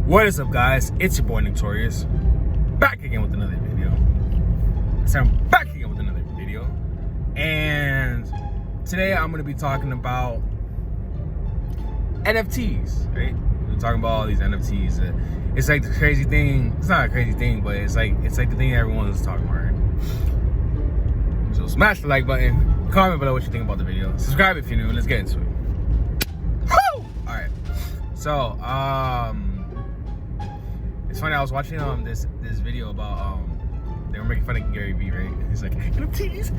What is up, guys? It's your boy Torius, back again with another video. So I'm back again with another video, and today I'm going to be talking about NFTs, right? We're talking about all these NFTs. It's like the crazy thing. It's not a crazy thing, but it's like the thing that everyone is talking about, right? So smash the like button, comment below what you think about the video, subscribe if you're new, and let's get into it. Woo! All right. So it's funny, I was watching this video about they were making fun of Gary Vee, right? He's like, NFTs,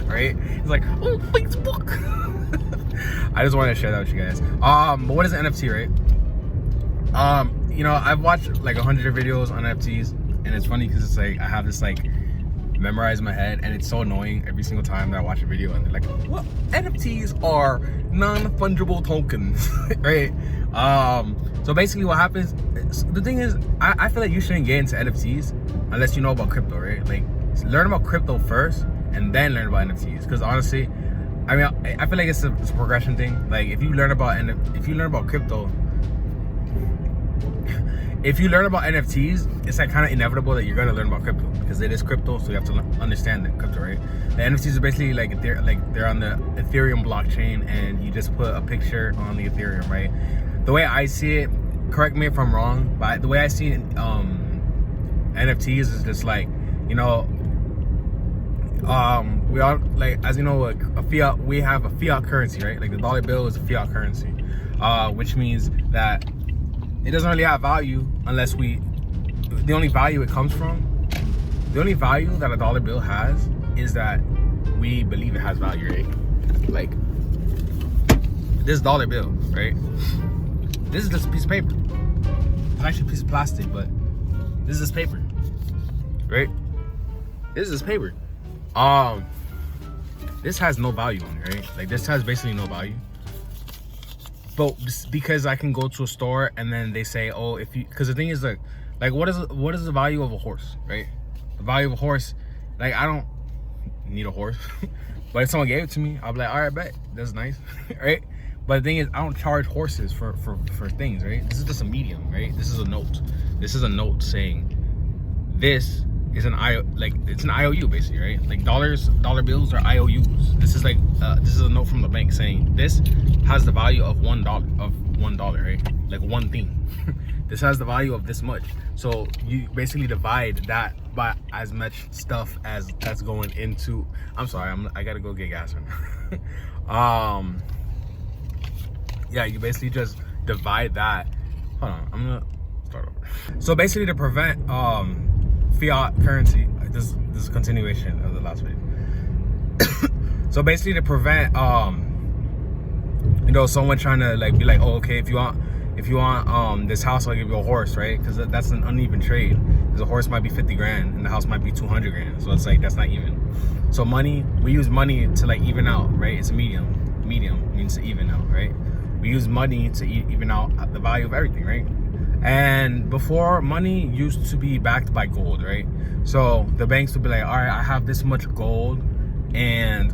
right? He's like, oh, Facebook. I just wanted to share that with you guys. But what is an NFT, right? You know, I've watched like 100 videos on NFTs, and it's funny because it's like I have this like memorized in my head, and it's so annoying every single time that I watch a video and they're like, well, NFTs are non-fungible tokens, right? So basically what happens, the thing is, I feel like you shouldn't get into NFTs unless you know about crypto, right? Like, learn about crypto first and then learn about NFTs. Because honestly, I mean, I feel like it's a progression thing. Like, if you learn about crypto, if you learn about NFTs, it's like kind of inevitable that you're gonna learn about crypto because it is crypto, so you have to understand the crypto, right? The NFTs are basically like they're on the Ethereum blockchain, and you just put a picture on the Ethereum, right? The way I see it, correct me if I'm wrong, but the way I see it, NFTs is just like, you know, we all, like, as you know, like we have a fiat currency, right? Like the dollar bill is a fiat currency, which means that it doesn't really have value unless the only value it comes from, the only value that a dollar bill has is that we believe it has value, right? Like this dollar bill, right? This is just a piece of paper. It's actually a piece of plastic, but this is paper, right? This is paper. This has no value on it, right? Like this has basically no value. But because I can go to a store and then they say, oh, if you, because the thing is like what is the value of a horse, right? The value of a horse, like I don't need a horse, but if someone gave it to me, I'll be like, all right, bet, that's nice, right? But the thing is, I don't charge horses for things, right? This is just a medium, right? This is a note. This is a note saying this is an it's an IOU basically, right? Like dollar bills are IOUs. This is like this is a note from the bank saying this has the value of $1, right? Like one thing. This has the value of this much. So you basically divide that by as much stuff as that's going into. I'm sorry, I gotta go get gas right now. Yeah, you basically just divide that. Hold on, I'm gonna start over. So basically, to prevent fiat currency, this is a continuation of the last video. So basically, to prevent you know, someone trying to like be like, oh, okay, if you want this house, I'll give you a horse, right? Because that's an uneven trade. Because a horse might be 50 grand and the house might be 200 grand. So it's like that's not even. So money, we use money to like even out, right? It's a medium. Medium means to even out, right? We use money to even out the value of everything, right? And before, money used to be backed by gold, right? So the banks would be like, all right, I have this much gold and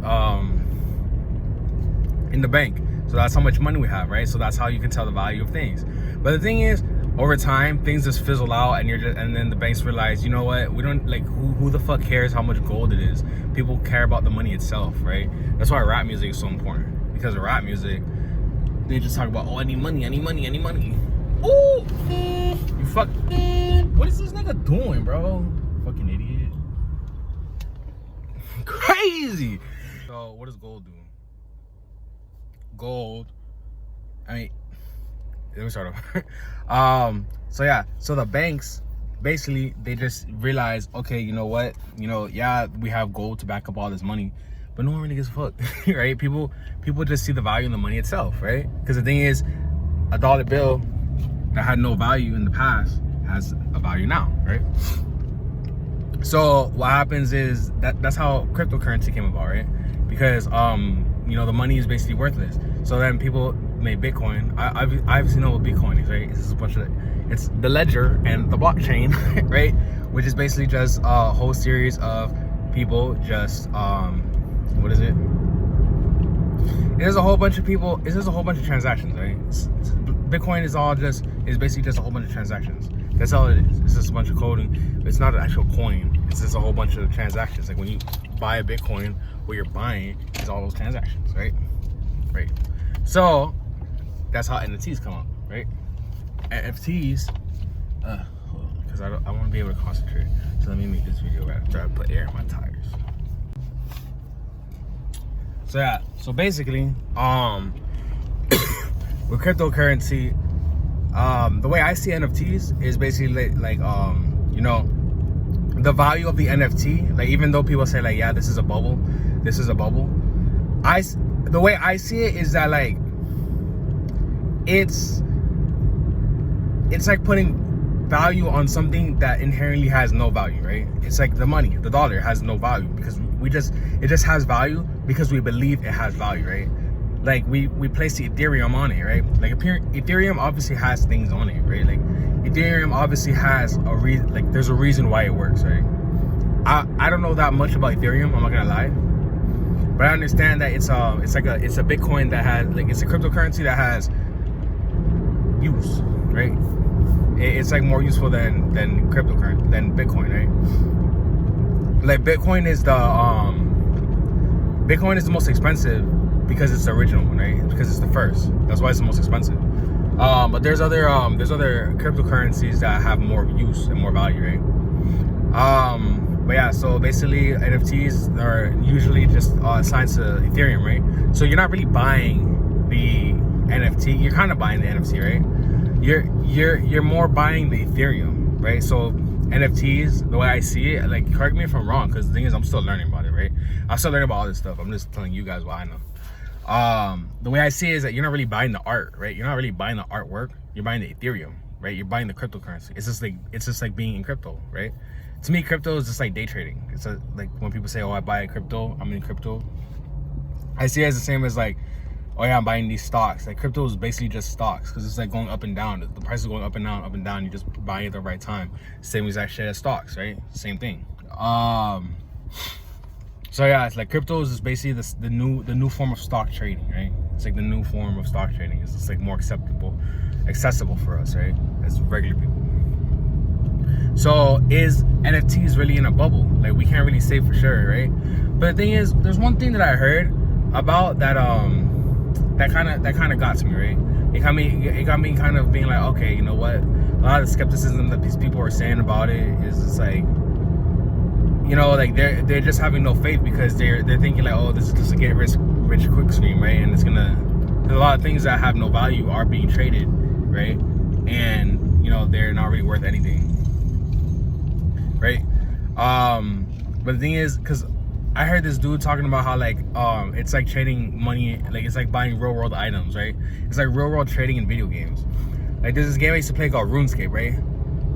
in the bank. So that's how much money we have, right? So that's how you can tell the value of things. But the thing is, over time, things just fizzle out, and and then the banks realize, you know what? We don't like who the fuck cares how much gold it is? People care about the money itself, right? That's why rap music is so important, because of rap music, they just talk about, oh, I need money, I need money, I need money. Ooh, you fuck. What is this nigga doing, bro? Fucking idiot. Crazy. So what does gold do? Gold, I mean, let me start over. So yeah, so the banks basically, they just realize, okay, you know what, you know, yeah, we have gold to back up all this money, but no one really gives a fuck, right? People just see the value in the money itself, right? Because the thing is, a dollar bill that had no value in the past has a value now, right? So what happens is that's how cryptocurrency came about, right? Because you know, the money is basically worthless. So then people made Bitcoin. I've seen what Bitcoin is, right? It's a bunch of, it's the ledger and the blockchain, right? Which is basically just a whole series of people just what is it? There's a whole bunch of people. There's a whole bunch of transactions, right? Bitcoin is basically just a whole bunch of transactions. That's all it is. It's just a bunch of coding. It's not an actual coin. It's just a whole bunch of transactions. Like when you buy a Bitcoin, what you're buying is all those transactions, right? Right. So that's how NFTs come up, right? NFTs, because I want to be able to concentrate. So let me make this video right after I put air in my tires. So yeah, so basically, with cryptocurrency, the way I see NFTs is basically like you know, the value of the NFT. Like even though people say like, yeah, this is a bubble, the way I see it is that like it's like putting value on something that inherently has no value, right? It's like the money, the dollar has no value because it just has value because we believe it has value, right? Like we place the Ethereum on it, right? Like Ethereum obviously has things on it, right? Like Ethereum obviously has a reason, like there's a reason why it works, right? I don't know that much about Ethereum, I'm not gonna lie, but I understand that it's a Bitcoin that has, like, it's a cryptocurrency that has use, right? It's like more useful than cryptocurrency, than Bitcoin, right? Like Bitcoin is the most expensive because it's the original one, right? Because it's the first. That's why it's the most expensive. But there's other cryptocurrencies that have more use and more value, right? But yeah, so basically NFTs are usually just assigned to Ethereum, right? So you're not really buying the NFT. You're kind of buying the NFT, right? You're more buying the Ethereum, right? So NFTs, the way I see it, like, correct me if I'm wrong, because the thing is, I'm still learning about it, right? I'm still learning about all this stuff. I'm just telling you guys what I know. The way I see it is that you're not really buying the art, right? You're not really buying the artwork. You're buying the Ethereum, right? You're buying the cryptocurrency. It's just like being in crypto, right? To me, crypto is just like day trading. It's like when people say, "Oh, I buy a crypto. I'm in crypto." I see it as the same as like, "Oh yeah, I'm buying these stocks." Like crypto is basically just stocks because it's like going up and down. The price is going up and down, up and down. You just buy it at the right time. Same exact shit as stocks, right? Same thing. So yeah, it's like crypto is just basically the new form of stock trading, right? It's like the new form of stock trading. It's just like more accessible for us, right? As regular people. So is NFTs really in a bubble? Like we can't really say for sure, right? But the thing is, there's one thing that I heard about that that kind of got to me, right? It got me kind of being like, okay, you know what? A lot of the skepticism that these people are saying about it is just like, you know, like they're just having no faith because they're thinking like, oh, this is just a get rich quick scheme, right? And there's a lot of things that have no value are being traded, right? And you know, they're not really worth anything, right? But the thing is, because I heard this dude talking about how like it's like trading money, like it's like buying real world items, right? It's like real world trading in video games. Like there's this game I used to play called RuneScape, right?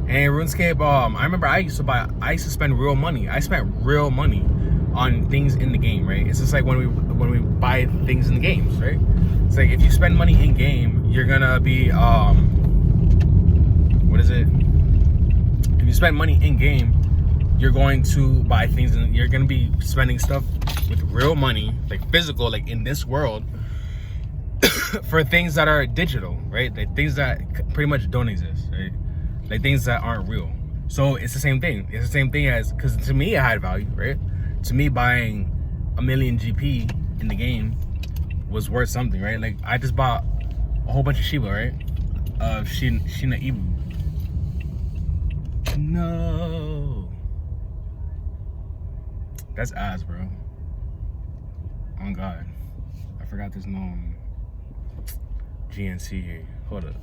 And RuneScape, I remember I used to spend real money. I spent real money on things in the game, right? It's just like when we buy things in the games, right? It's like if you spend money in game, you're gonna be what is it? If you spend money in game, you're going to buy things and you're gonna be spending stuff with real money, like physical, like in this world, for things that are digital, right? Like things that pretty much don't exist, right? Like things that aren't real. So it's the same thing. It's the same thing as, because to me it had value, right? To me, buying 1 million GP in the game was worth something, right? Like I just bought a whole bunch of Shiba, right? Of Shina Ibu. No, that's ass, bro. Oh God, I forgot there's no GNC here. Hold up.